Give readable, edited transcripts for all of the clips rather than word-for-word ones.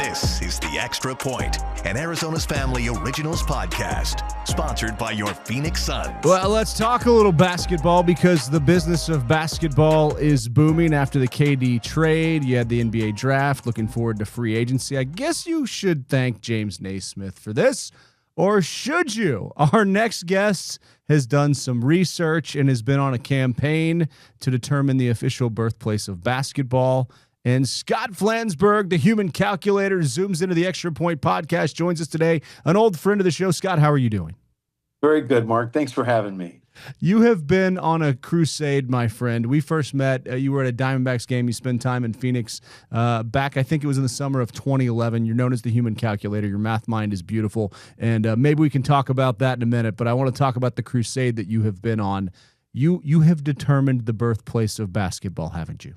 This is The Extra Point, an Arizona's Family Originals podcast, sponsored by your Phoenix Suns. Well, let's talk a little basketball because the business of basketball is booming after the KD trade. You had the NBA draft, looking forward to free agency. I guess you should thank James Naismith for this, or should you? Our next guest has done some research and has been on a campaign to determine the official birthplace of basketball. And Scott Flansburg, the human calculator, zooms into the Extra Point podcast, joins us today. An old friend of the show. Scott, how are you doing? Very good, Mark. Thanks for having me. You have been on a crusade, my friend. We first met. You were at a Diamondbacks game. You spent time in Phoenix back, I think it was in the summer of 2011. You're known as the human calculator. Your math mind is beautiful. And maybe we can talk about that in a minute. But I want to talk about the crusade that you have been on. You have determined the birthplace of basketball, haven't you?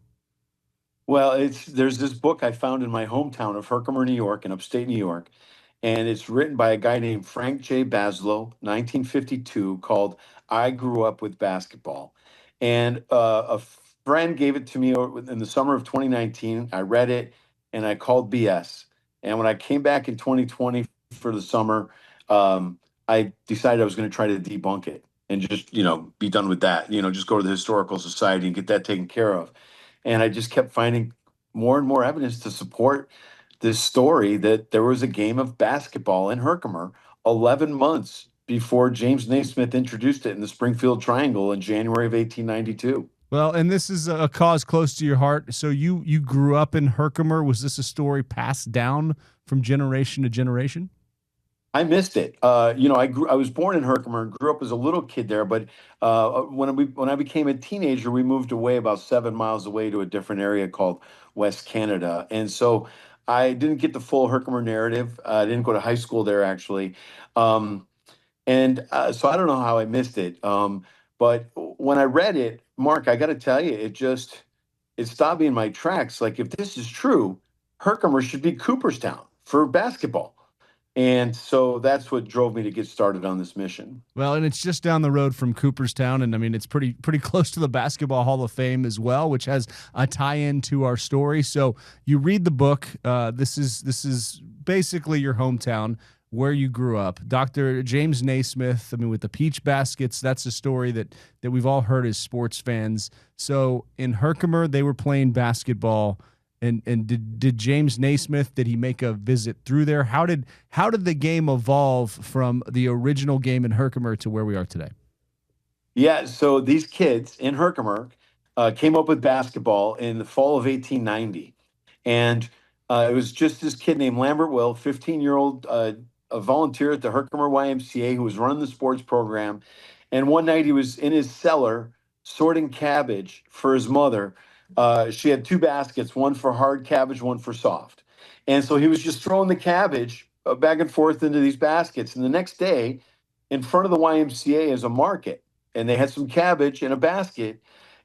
Well, there's this book I found in my hometown of Herkimer, New York, in upstate New York, and it's written by a guy named Frank J. Baslow, 1952, called I Grew Up with Basketball. And a friend gave it to me in the summer of 2019. I read it, and I called BS. And when I came back in 2020 for the summer, I decided I was going to try to debunk it and just, be done with that. Just go to the Historical Society and get that taken care of. And I just kept finding more and more evidence to support this story that there was a game of basketball in Herkimer 11 months before James Naismith introduced it in the Springfield Triangle in January of 1892. Well, and this is a cause close to your heart. So you grew up in Herkimer. Was this a story passed down from generation to generation? I missed it. I was born in Herkimer and grew up as a little kid there. But when I became a teenager, we moved away about 7 miles away to a different area called West Canada. And so I didn't get the full Herkimer narrative. I didn't go to high school there, actually. So I don't know how I missed it. But when I read it, Mark, I got to tell you, it stopped me in my tracks. Like, if this is true, Herkimer should be Cooperstown for basketball. And so that's what drove me to get started on this mission. Well, and it's just down the road from Cooperstown, and I mean it's pretty close to the Basketball Hall of Fame as well, which has a tie-in to our story. So you read the book. This is basically your hometown where you grew up. Dr. James Naismith, I mean, with the Peach Baskets, that's a story that we've all heard as sports fans. So in Herkimer, they were playing basketball. And did James Naismith, did he make a visit through there? How did the game evolve from the original game in Herkimer to where we are today? Yeah, so these kids in Herkimer came up with basketball in the fall of 1890. And it was just this kid named Lambert Will, 15-year-old, a volunteer at the Herkimer YMCA who was running the sports program. And one night he was in his cellar sorting cabbage for his mother. She had two baskets, one for hard cabbage, one for soft. And so he was just throwing the cabbage back and forth into these baskets. And the next day, in front of the YMCA is a market, and they had some cabbage in a basket.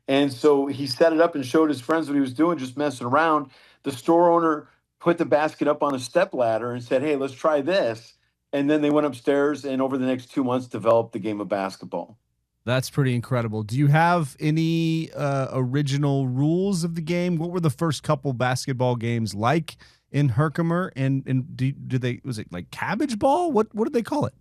And so he set it up and showed his friends what he was doing, just messing around. The store owner put the basket up on a stepladder and said, "Hey, let's try this." And then they went upstairs and over the next 2 months developed the game of basketball. That's pretty incredible. Do you have any original rules of the game? What were the first couple basketball games like in Herkimer? And was it like cabbage ball? What did they call it?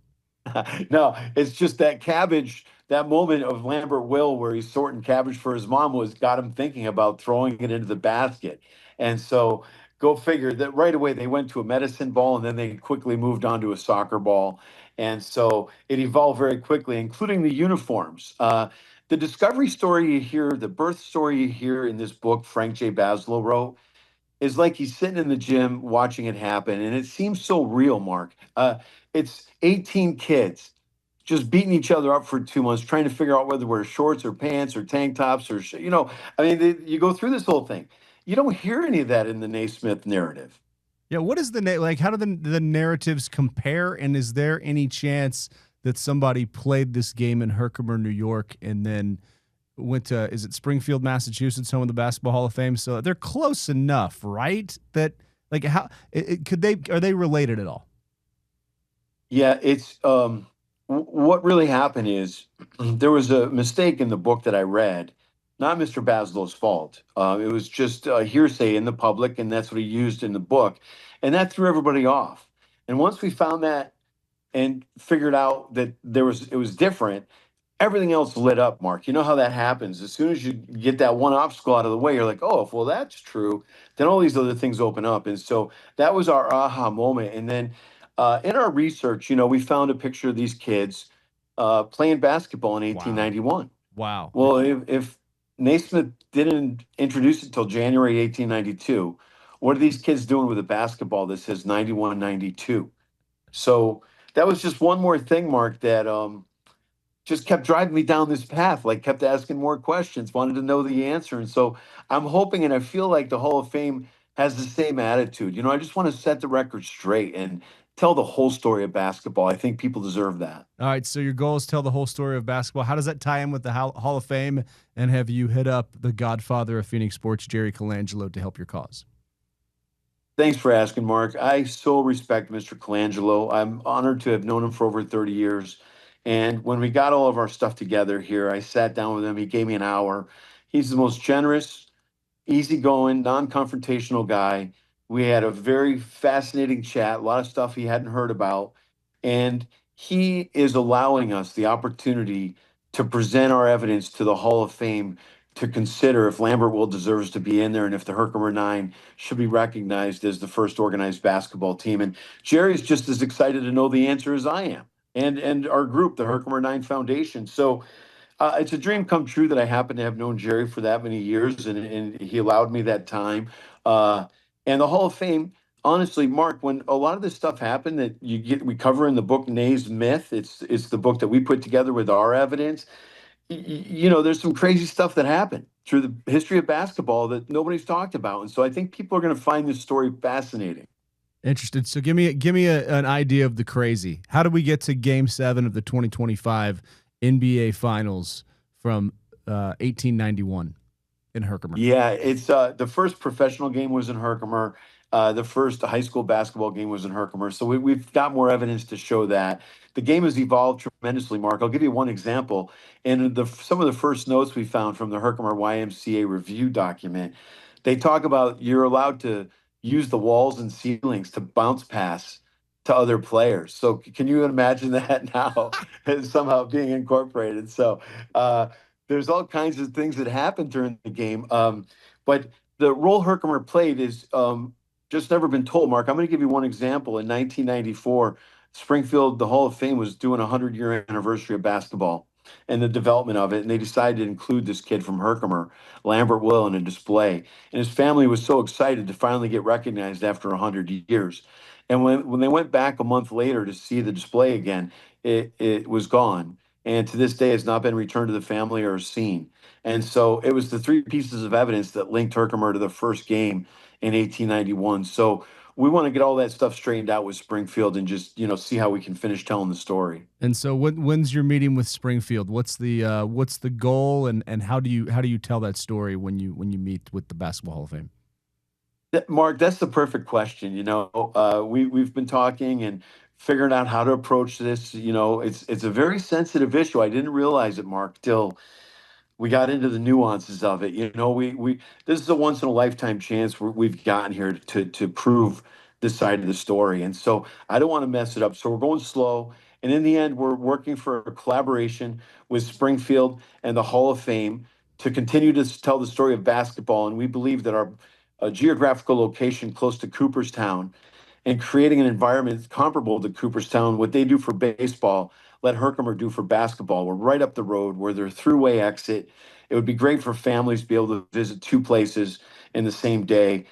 No, it's just that cabbage, that moment of Lambert Will where he's sorting cabbage for his mom got him thinking about throwing it into the basket. And so go figure that right away they went to a medicine ball and then they quickly moved on to a soccer ball. And so it evolved very quickly, including the uniforms. The discovery story you hear, the birth story you hear in this book Frank J. Baslow wrote is like he's sitting in the gym watching it happen. And it seems so real, Mark. It's 18 kids just beating each other up for 2 months, trying to figure out whether to wear shorts or pants or tank tops or, you go through this whole thing. You don't hear any of that in the Naismith narrative. Yeah, what is how do the narratives compare, and is there any chance that somebody played this game in Herkimer, New York, and then went to, is it Springfield, Massachusetts, home of the Basketball Hall of Fame? So they're close enough, right? That are they related at all? Yeah, it's what really happened is there was a mistake in the book that I read not Mr. Baslow's fault. It was just hearsay in the public, and that's what he used in the book. And that threw everybody off. And once we found that and figured out that it was different, everything else lit up, Mark. You know how that happens. As soon as you get that one obstacle out of the way, you're like, oh, if, well, that's true, then all these other things open up. And so that was our aha moment. And then in our research, we found a picture of these kids playing basketball in 1891. Wow. Well, if Naismith didn't introduce it till January 1892, what are these kids doing with a basketball that says 91-92? So that was just one more thing, Mark, that just kept driving me down this path, like kept asking more questions, wanted to know the answer. And so I'm hoping, and I feel like the Hall of Fame has the same attitude. I just want to set the record straight and tell the whole story of basketball. I think people deserve that. All right, so your goal is tell the whole story of basketball. How does that tie in with the Hall of Fame? And have you hit up the godfather of Phoenix sports, Jerry Colangelo, to help your cause? Thanks for asking, Mark. I so respect Mr. Colangelo. I'm honored to have known him for over 30 years. And when we got all of our stuff together here, I sat down with him. He gave me an hour. He's the most generous, easygoing, non-confrontational guy. We had a very fascinating chat, a lot of stuff he hadn't heard about. And he is allowing us the opportunity to present our evidence to the Hall of Fame to consider if Lambertville deserves to be in there and if the Herkimer Nine should be recognized as the first organized basketball team. And Jerry's just as excited to know the answer as I am, and our group, the Herkimer Nine Foundation. So it's a dream come true that I happen to have known Jerry for that many years, and he allowed me that time. And the Hall of Fame, honestly, Mark, when a lot of this stuff happened that we cover in the book Naismith, it's the book that we put together with our evidence. There's some crazy stuff that happened through the history of basketball that nobody's talked about, and so I think people are going to find this story fascinating. Interested. So give me an idea of the crazy. How do we get to Game 7 of the 2025 NBA Finals from 1891 in Herkimer? Yeah, it's the first professional game was in Herkimer. The first high school basketball game was in Herkimer. So we've got more evidence to show that. The game has evolved tremendously, Mark. I'll give you one example. In some of the first notes we found from the Herkimer YMCA review document, they talk about you're allowed to use the walls and ceilings to bounce pass to other players. So can you imagine that now somehow being incorporated? So there's all kinds of things that happen during the game. But the role Herkimer played is just never been told, Mark. I'm going to give you one example. In 1994, Springfield, the Hall of Fame, was doing a 100-year anniversary of basketball and the development of it. And they decided to include this kid from Herkimer, Lambert Will, in a display. And his family was so excited to finally get recognized after 100 years. And when they went back a month later to see the display again, it was gone. And to this day, it's not been returned to the family or seen. And so it was the three pieces of evidence that linked Herkimer to the first game in 1891. So we want to get all that stuff straightened out with Springfield and just, see how we can finish telling the story. And so when's your meeting with Springfield? What's the goal, and how do you tell that story when you meet with the Basketball Hall of Fame? Mark, that's the perfect question. We've been talking and figuring out how to approach this. It's a very sensitive issue. I didn't realize it, Mark, till we got into the nuances of it. We this is a once in a lifetime chance we've gotten here to prove this side of the story, and so I don't want to mess it up. So we're going slow, and in the end, we're working for a collaboration with Springfield and the Hall of Fame to continue to tell the story of basketball. And we believe that our geographical location close to Cooperstown and creating an environment comparable to Cooperstown, what they do for baseball, let Herkimer do for basketball. We're right up the road where they're throughway exit. It would be great for families to be able to visit two places in the same day.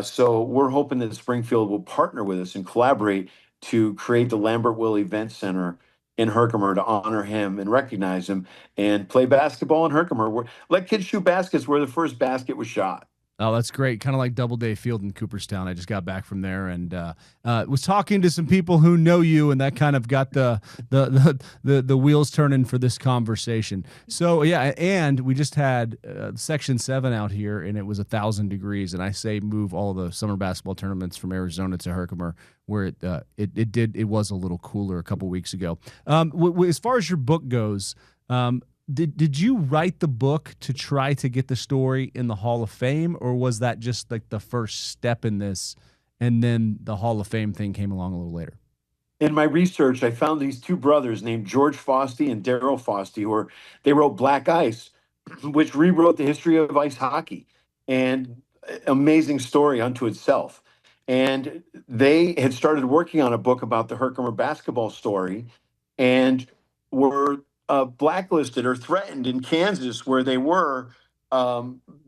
So we're hoping that Springfield will partner with us and collaborate to create the Lambert Will Event Center in Herkimer to honor him and recognize him and play basketball in Herkimer. Let kids shoot baskets where the first basket was shot. Oh, that's great. Kind of like Doubleday Field in Cooperstown. I just got back from there and was talking to some people who know you, and that kind of got the wheels turning for this conversation. So yeah, and we just had Section 7 out here, and it was 1,000 degrees. And I say move all the summer basketball tournaments from Arizona to Herkimer, where it was a little cooler a couple weeks ago. As far as your book goes, Did you write the book to try to get the story in the Hall of Fame, or was that just like the first step in this, and then the Hall of Fame thing came along a little later? In my research, I found these two brothers named George Fosty and Daryl Fosty, they wrote Black Ice, which rewrote the history of ice hockey, and amazing story unto itself. And they had started working on a book about the Herkimer basketball story, and were blacklisted or threatened in Kansas, where they were,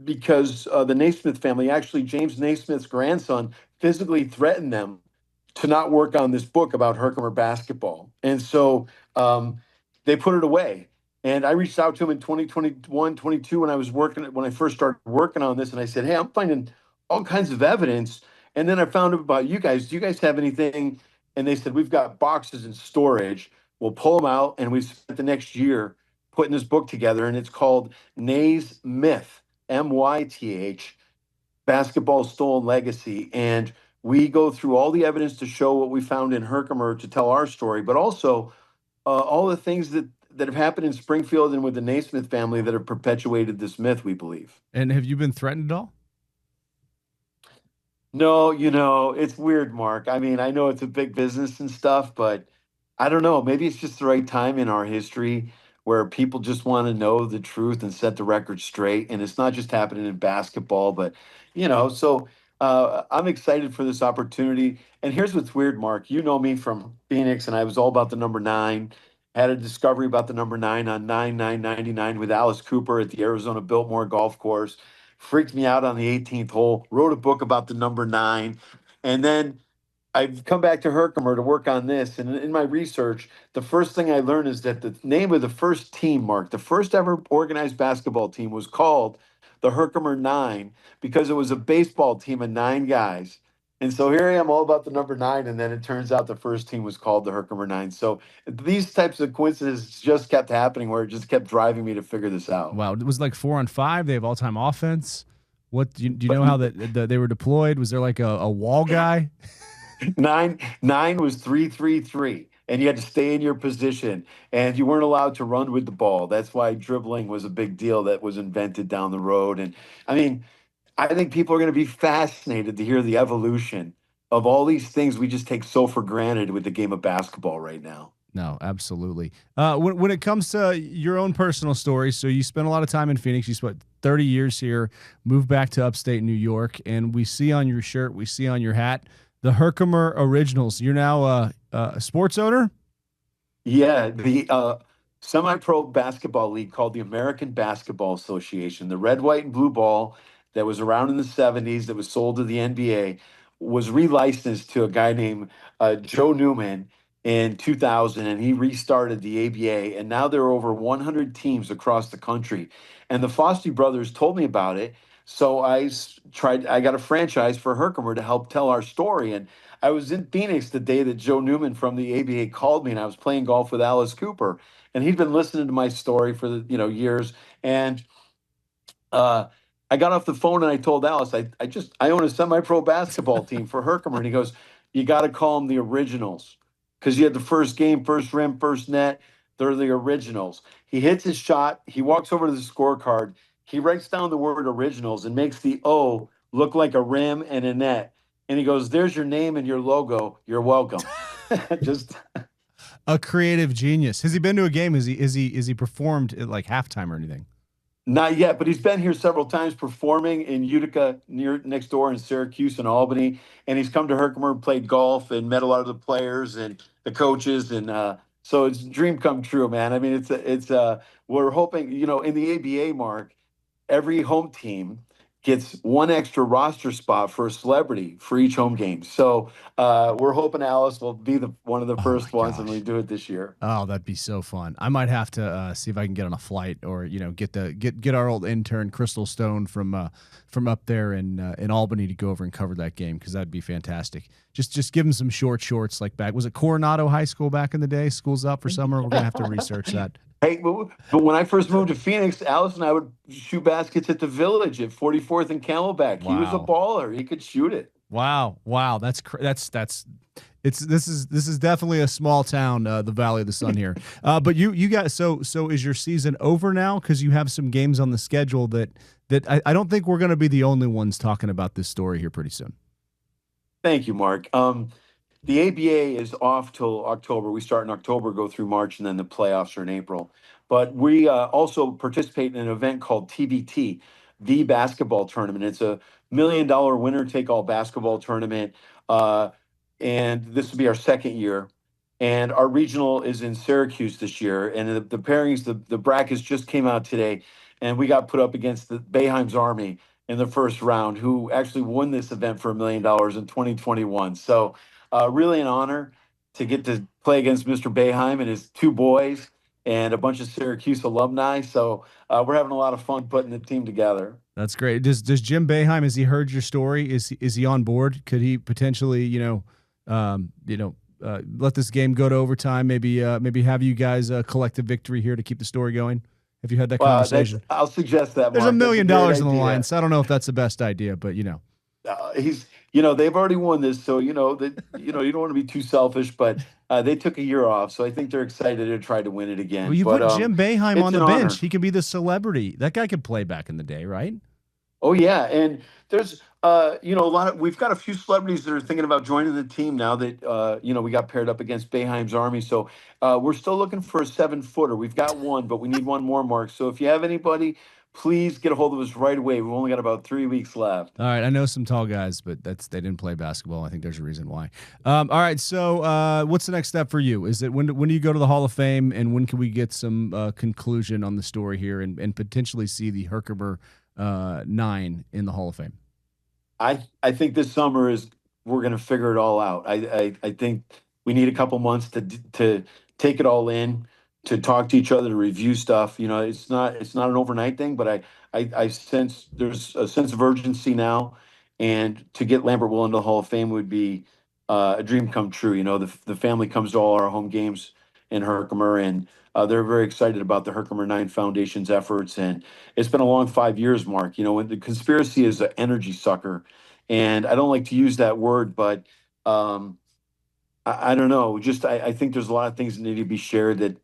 because the Naismith family, actually James Naismith's grandson, physically threatened them to not work on this book about Herkimer basketball. And so they put it away. And I reached out to him in 2021, 22, when I first started working on this. And I said, hey, I'm finding all kinds of evidence. And then I found out about you guys. Do you guys have anything? And they said, we've got boxes in storage. We'll pull them out. And we spent the next year putting this book together. And it's called Naismith, Myth, Basketball Stolen Legacy. And we go through all the evidence to show what we found in Herkimer to tell our story, but also all the things that have happened in Springfield and with the Naismith family that have perpetuated this myth, we believe. And have you been threatened at all? No, it's weird, Mark. I mean, I know it's a big business and stuff, but I don't know. Maybe it's just the right time in our history where people just want to know the truth and set the record straight. And it's not just happening in basketball, but, so I'm excited for this opportunity. And here's what's weird, Mark. You know me from Phoenix, and I was all about the number 9. Had a discovery about the number 9 on 9/9/99 with Alice Cooper at the Arizona Biltmore Golf Course. Freaked me out on the 18th hole. Wrote a book about the number 9. And then I've come back to Herkimer to work on this. And in my research, the first thing I learned is that the name of the first team, Mark, the first ever organized basketball team, was called the Herkimer 9 because it was a baseball team of 9 guys. And so here I am all about the number 9. And then it turns out the first team was called the Herkimer 9. So these types of coincidences just kept happening where it just kept driving me to figure this out. Wow. It was like 4-on-5. They have all-time offense. What do you know how that they were deployed? Was there like a wall guy? 9 was 3-3-3, and you had to stay in your position, and you weren't allowed to run with the ball. That's why dribbling was a big deal that was invented down the road. And I mean, I think people are going to be fascinated to hear the evolution of all these things we just take so for granted with the game of basketball right now. No, absolutely. When it comes to your own personal story, so you spent a lot of time in Phoenix. You spent 30 years here, moved back to upstate New York, and we see on your shirt, we see on your hat, the Herkimer Originals. You're now a sports owner? Yeah, the semi-pro basketball league called the American Basketball Association. The red, white, and blue ball that was around in the 70s that was sold to the NBA was relicensed to a guy named Joe Newman in 2000, and he restarted the ABA. And now there are over 100 teams across the country. And the Fosty brothers told me about it. So I got a franchise for Herkimer to help tell our story. And I was in Phoenix the day that Joe Newman from the ABA called me, and I was playing golf with Alice Cooper. And he'd been listening to my story for years. And I got off the phone and I told Alice, I own a semi-pro basketball team for Herkimer. And he goes, you got to call them the Originals because you had the first game, first rim, first net. They're the Originals. He hits his shot. He walks over to the scorecard. He writes down the word Originals and makes the O look like a rim and a net. And he goes, there's your name and your logo. You're welcome. Just a creative genius. Has he been to a game? Is he performed at like halftime or anything? Not yet, but he's been here several times performing in Utica, next door in Syracuse and Albany. And he's come to Herkimer and played golf and met a lot of the players and the coaches. And so it's a dream come true, man. I mean, we're hoping, in the ABA, Mark, every home team gets one extra roster spot for a celebrity for each home game. So we're hoping Alice will be one of the first ones, and we do it this year. Oh, that'd be so fun. I might have to see if I can get on a flight, or get our old intern Crystal Stone from up there in Albany to go over and cover that game, because that'd be fantastic. Just give him some short shorts like back. Was it Coronado High School back in the day? School's up for summer. We're gonna have to research that. Hey, but when I first moved to Phoenix, Alice and I would shoot baskets at the Village at 44th and Camelback. Wow. He was a baller. He could shoot it. Wow. That's This is definitely a small town, the Valley of the Sun here. But you got so is your season over now? Because you have some games on the schedule that I don't think we're going to be the only ones talking about this story here pretty soon. Thank you, Mark. The ABA is off till October. We start in October, go through March, and then the playoffs are in April. But we also participate in an event called TBT, the basketball tournament. It's a $1 million winner-take-all basketball tournament, and this will be our second year. And our regional is in Syracuse this year. And the pairings, the brackets just came out today, and we got put up against the Boeheim's Army in the first round, who actually won this event for $1 million in 2021. So really an honor to get to play against Mr. Boeheim and his two boys and a bunch of Syracuse alumni. So we're having a lot of fun putting the team together. That's great. Does Jim Boeheim, has he heard your story? Is he on board? Could he potentially, let this game go to overtime? Maybe have you guys collect a victory here to keep the story going? Have you had that conversation? I'll suggest that. There's Mark. $1 million on the line, so I don't know if that's the best idea, but they've already won this, so you don't want to be too selfish, but they took a year off, so I think they're excited to try to win it again. Well, you put Jim Boeheim on the bench. Honor. He can be the celebrity. That guy could play back in the day, right? Oh yeah, and there's we've got a few celebrities that are thinking about joining the team now that we got paired up against Boeheim's Army. So we're still looking for a 7-footer. We've got one, but we need one more, Mark. So if you have anybody, please get a hold of us right away. We've only got about 3 weeks left. All right, I know some tall guys, but they didn't play basketball. I think there's a reason why. All right, so what's the next step for you? Is it when do you go to the Hall of Fame, and when can we get some conclusion on the story here and potentially see the Herkimer 9 in the Hall of Fame? I think this summer we're going to figure it all out. I think we need a couple months to take it all in, to talk to each other, to review stuff. It's not an overnight thing, but I sense there's a sense of urgency now, and to get Lambert Will into the Hall of Fame would be a dream come true. The family comes to all our home games in Herkimer, and they're very excited about the Herkimer 9 Foundation's efforts. And it's been a long 5 years, Mark. When the conspiracy is an energy sucker, and I don't like to use that word, but I don't know. I think there's a lot of things that need to be shared that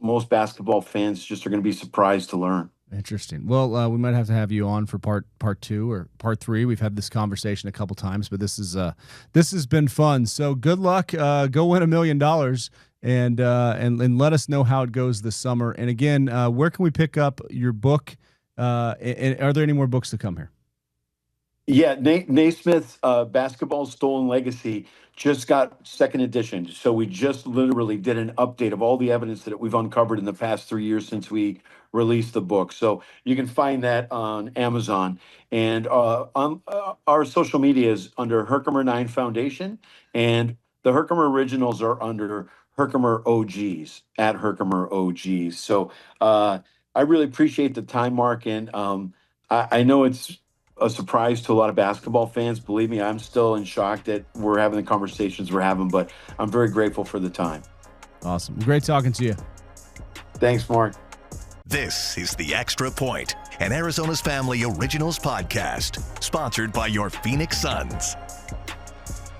most basketball fans just are going to be surprised to learn. Interesting. Well, we might have to have you on for part 2 or part 3. We've had this conversation a couple times, but this has been fun. So good luck. Go win $1 million. And let us know how it goes this summer. And again, where can we pick up your book? And are there any more books to come here? Yeah, Naismith, Basketball's Stolen Legacy just got second edition. So we just literally did an update of all the evidence that we've uncovered in the past 3 years since we released the book. So you can find that on Amazon. And on our social media is under Herkimer 9 Foundation, and the Herkimer Originals are under Herkimer OGs, at Herkimer OGs. So I really appreciate the time, Mark. And I know it's a surprise to a lot of basketball fans. Believe me, I'm still in shock that we're having the conversations we're having, but I'm very grateful for the time. Awesome. Great talking to you. Thanks, Mark. This is The Extra Point, an Arizona's Family Originals podcast, sponsored by your Phoenix Suns.